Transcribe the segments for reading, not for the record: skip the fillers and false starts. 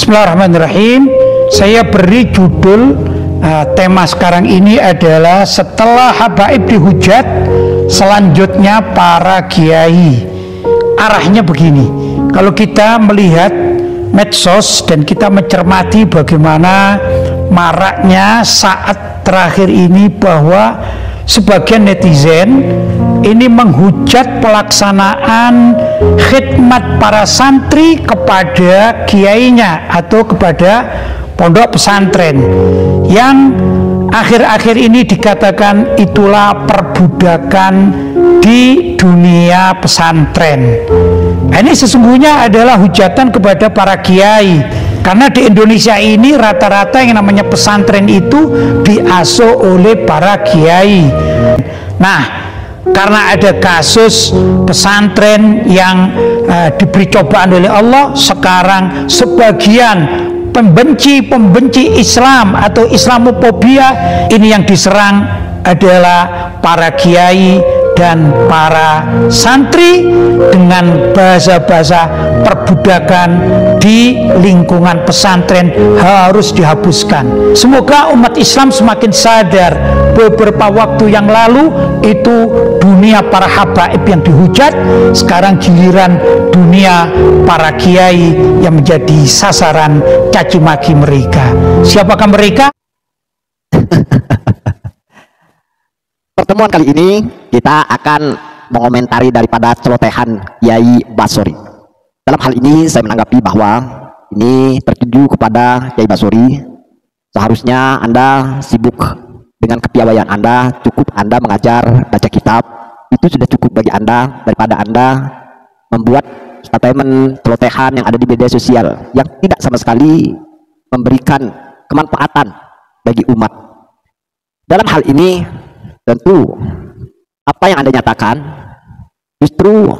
Bismillahirrahmanirrahim. Saya beri judul tema sekarang ini adalah setelah habaib dihujat, selanjutnya para kiai. Arahnya begini, kalau kita melihat medsos dan kita mencermati bagaimana maraknya saat terakhir ini, bahwa sebagian netizen ini menghujat pelaksanaan khidmat para santri kepada kiainya atau kepada pondok pesantren, yang akhir-akhir ini dikatakan itulah perbudakan di dunia pesantren. Ini sesungguhnya adalah hujatan kepada para kiai, karena di Indonesia ini rata-rata yang namanya pesantren itu diasuh oleh para kiai. Nah, karena ada kasus pesantren yang diberi cobaan oleh Allah, sekarang sebagian pembenci Islam atau Islamofobia ini yang diserang adalah para kiai dan para santri dengan bahasa-bahasa perbudakan di lingkungan pesantren harus dihapuskan. Semoga umat Islam semakin sadar. Beberapa waktu yang lalu itu dunia para habaib yang dihujat, sekarang giliran dunia para kiai yang menjadi sasaran caci maki mereka. Siapakah mereka? Pertemuan kali ini kita akan mengomentari daripada celotehan Kiai Basori. Dalam hal ini saya menanggapi bahwa ini tertuju kepada Kiai Basori. Seharusnya Anda sibuk dengan kepiawaian Anda, cukup Anda mengajar, baca kitab, itu sudah cukup bagi Anda, daripada Anda membuat statement celotehan yang ada di media sosial yang tidak sama sekali memberikan kemanfaatan bagi umat. Dalam hal ini tentu apa yang Anda nyatakan justru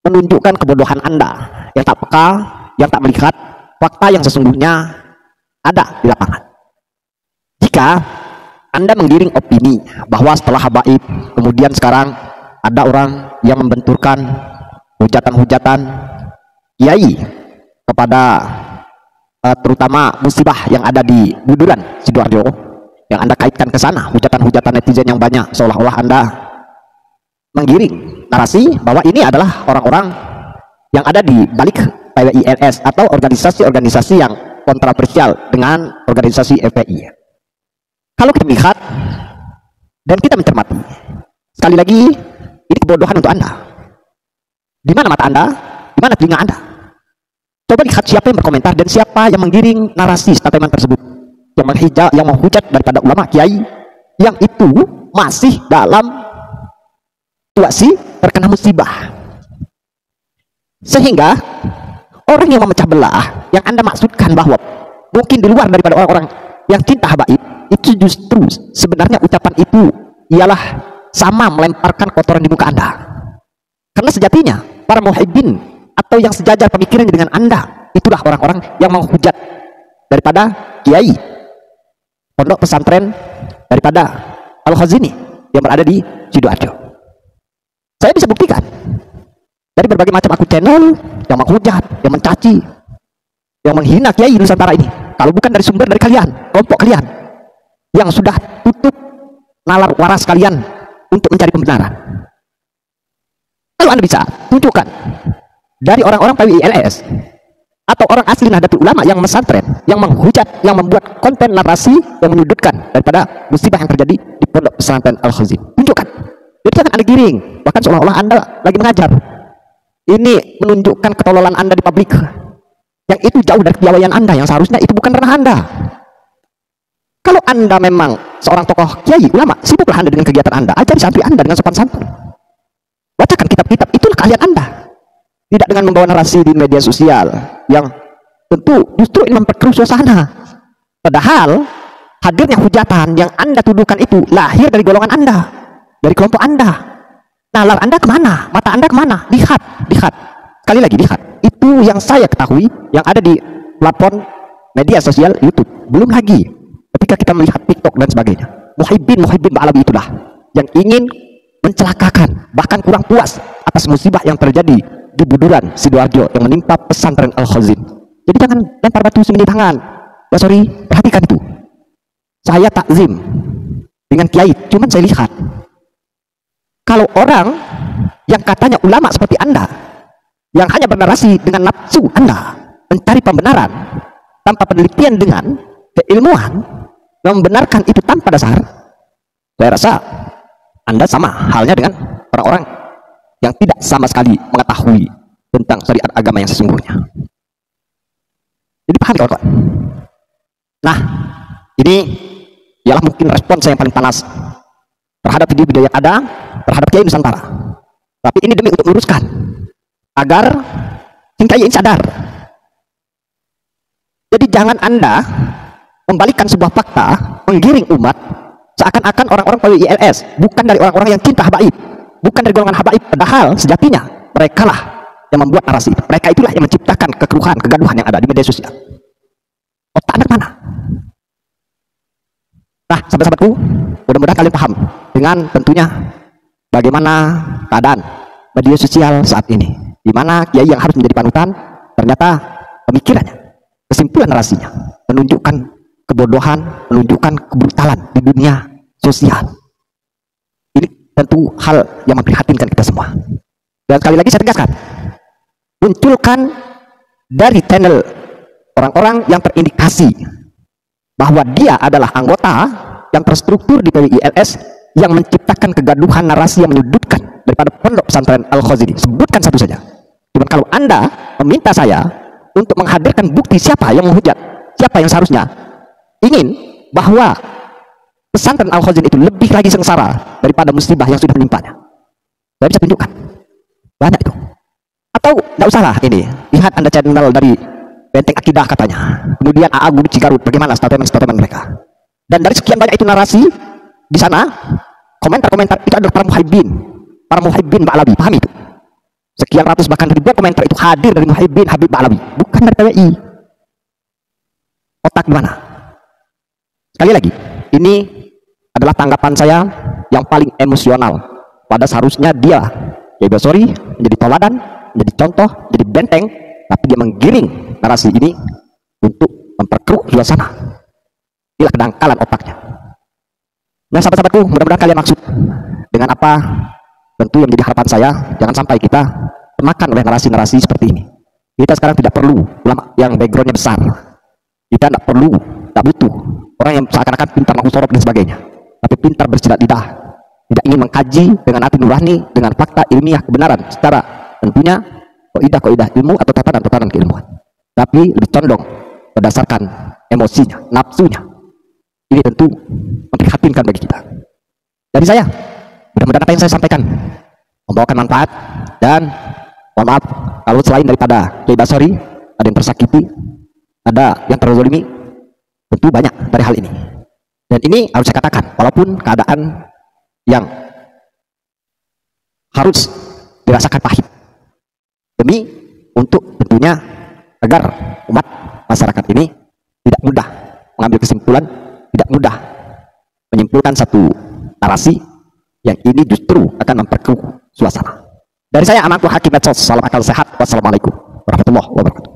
menunjukkan kebodohan Anda yang tak peka, yang tak melihat fakta yang sesungguhnya ada di lapangan. Jika Anda menggiring opini bahwa setelah habaib kemudian sekarang ada orang yang membenturkan hujatan-hujatan kiai kepada terutama musibah yang ada di Buduran Sidoarjo, yang Anda kaitkan ke sana hujatan-hujatan netizen yang banyak, seolah-olah Anda menggiring narasi bahwa ini adalah orang-orang yang ada di balik PWILS atau organisasi-organisasi yang kontroversial dengan organisasi FPI. Kalau kita melihat dan kita mencermati, sekali lagi ini kebodohan untuk Anda. Di mana mata Anda? Di mana telinga Anda? Coba lihat siapa yang berkomentar dan siapa yang menggiring narasi statement tersebut, yang menghujat daripada ulama kiai yang itu masih dalam situasi terkena musibah, sehingga orang yang memecah belah yang Anda maksudkan bahwa mungkin di luar daripada orang-orang yang cinta habaib, itu justru sebenarnya ucapan itu ialah sama melemparkan kotoran di muka Anda, karena sejatinya para muhibbin atau yang sejajar pemikirannya dengan Anda itulah orang-orang yang menghujat daripada kiai pondok pesantren daripada Al-Khazini yang berada di Sidoarjo. Saya bisa buktikan dari berbagai macam akun channel yang menghujat, yang mencaci, yang menghina kiai Nusantara ini. Kalau bukan dari sumber dari kalian, kelompok kalian yang sudah tutup nalar waras kalian untuk mencari pembenaran. Kalau Anda bisa tunjukkan dari orang-orang PWILS atau orang asli Nahdlatul Ulama yang mesantren, yang menghujat, yang membuat konten narasi yang menyudutkan daripada musibah yang terjadi di pondok pesantren Al-Khazin, tunjukkan. Jadi jangan Anda giring, bahkan seolah-olah Anda lagi mengajar. Ini menunjukkan ketololan Anda di publik, yang itu jauh dari kepiawaian Anda, yang seharusnya itu bukan ranah Anda. Kalau Anda memang seorang tokoh kiai ulama, sibuklah Anda dengan kegiatan Anda, ajari santri Anda dengan sopan santun, bacakan kitab-kitab, itulah keahlian Anda, tidak dengan membawa narasi di media sosial yang tentu justru ini memperkeruh suasana. Padahal hadirnya hujatan yang Anda tuduhkan itu lahir dari golongan Anda, dari kelompok Anda. Nalar Anda kemana? Mata Anda kemana? Lihat. Sekali lagi lihat. Itu yang saya ketahui yang ada di platform media sosial YouTube. Belum lagi ketika kita melihat TikTok dan sebagainya. Muhibbin Ba'alawi itulah yang ingin mencelakakan, bahkan kurang puas atas musibah yang terjadi di Buduran Sidoarjo yang menimpa pesantren Al-Khazin. Jadi jangan lempar batu semedi tangan. Ya sorry, perhatikan itu. Saya takzim dengan kiai, cuman saya lihat kalau orang yang katanya ulama seperti Anda, yang hanya bernarasi dengan nafsu Anda, mencari pembenaran tanpa penelitian dengan keilmuan, membenarkan itu tanpa dasar, saya rasa Anda sama halnya dengan orang-orang yang tidak sama sekali mengetahui tentang syariat agama yang sesungguhnya. Jadi paham kawan-kawan? Nah, ini ialah mungkin respon saya yang paling panas terhadap video-video yang ada terhadap Kiai Nusantara. Tapi ini demi untuk meluruskan agar Kiai ini sadar. Jadi jangan Anda membalikan sebuah fakta, menggiring umat seakan-akan orang-orang PWILS bukan dari orang-orang yang cinta habaib, bukan dari golongan habaib, padahal sejatinya mereka lah yang membuat narasi itu. Mereka itulah yang menciptakan kekeruhan, kegaduhan yang ada di media sosial. Otak Anda mana? Nah, sahabat-sahabatku, mudah-mudahan kalian paham dengan tentunya bagaimana keadaan media sosial saat ini, di mana kiai yang harus menjadi panutan ternyata pemikirannya, kesimpulan narasinya menunjukkan kebodohan, menunjukkan kebrutalan di dunia sosial. Ini tentu hal yang memprihatinkan kita semua. Dan sekali lagi saya tegaskan, munculkan dari channel orang-orang yang terindikasi bahwa dia adalah anggota yang terstruktur di PWILS yang menciptakan kegaduhan narasi yang menyudutkan daripada pondok pesantren Al-Khazini. Sebutkan satu saja. Cuman kalau Anda meminta saya untuk menghadirkan bukti siapa yang menghujat, siapa yang seharusnya ingin bahwa pesantren Al-Khazini itu lebih lagi sengsara daripada musibah yang sudah menimpanya, saya bisa tunjukkan banyak itu. Atau tidak usahlah ini, lihat Anda channel dari Benteng Akidah katanya, kemudian AA Guru Cigarut, bagaimana statement-statement mereka, dan dari sekian banyak itu narasi di sana, komentar-komentar itu adalah para muhibbin Ba'alawi, paham itu? Sekian ratus bahkan ribuan komentar itu hadir dari muhibbin Habib Ba'alawi, bukan dari PWI. Otak gimana? Sekali lagi, ini adalah tanggapan saya yang paling emosional. Pada seharusnya dia, Kiai Basori, menjadi teladan, menjadi contoh, menjadi benteng, tapi dia menggiring narasi ini untuk memperkeruh suasana. Inilah kedangkalan otaknya. Nah, sahabat-sahabatku, mudah-mudahan kalian maksud dengan apa tentu yang menjadi harapan saya, jangan sampai kita termakan oleh narasi-narasi seperti ini. Kita sekarang tidak perlu ulama yang backgroundnya besar. Kita tidak perlu, tak butuh orang yang seakan-akan pintar nahu sorot dan sebagainya, tapi pintar bersilat lidah, tidak ingin mengkaji dengan hati nurani, dengan fakta ilmiah kebenaran secara tentunya kaidah ilmu atau tatanan keilmuan, tapi lebih condong berdasarkan emosinya, nafsunya. Ini tentu memprihatinkan bagi kita. Dari saya, mudah-mudahan apa yang saya sampaikan membawakan manfaat, dan mohon maaf kalau selain daripada Kiai Basori ada yang tersakiti, ada yang terzalimi, tentu banyak dari hal ini. Dan ini harus saya katakan, walaupun keadaan yang harus dirasakan pahit, demi untuk tentunya agar umat masyarakat ini tidak mudah mengambil kesimpulan, tidak mudah menyimpulkan satu narasi yang ini justru akan memperkeruh suasana. Dari saya, Amatul Hakim Medsos, salam akal sehat, wassalamualaikum warahmatullahi wabarakatuh.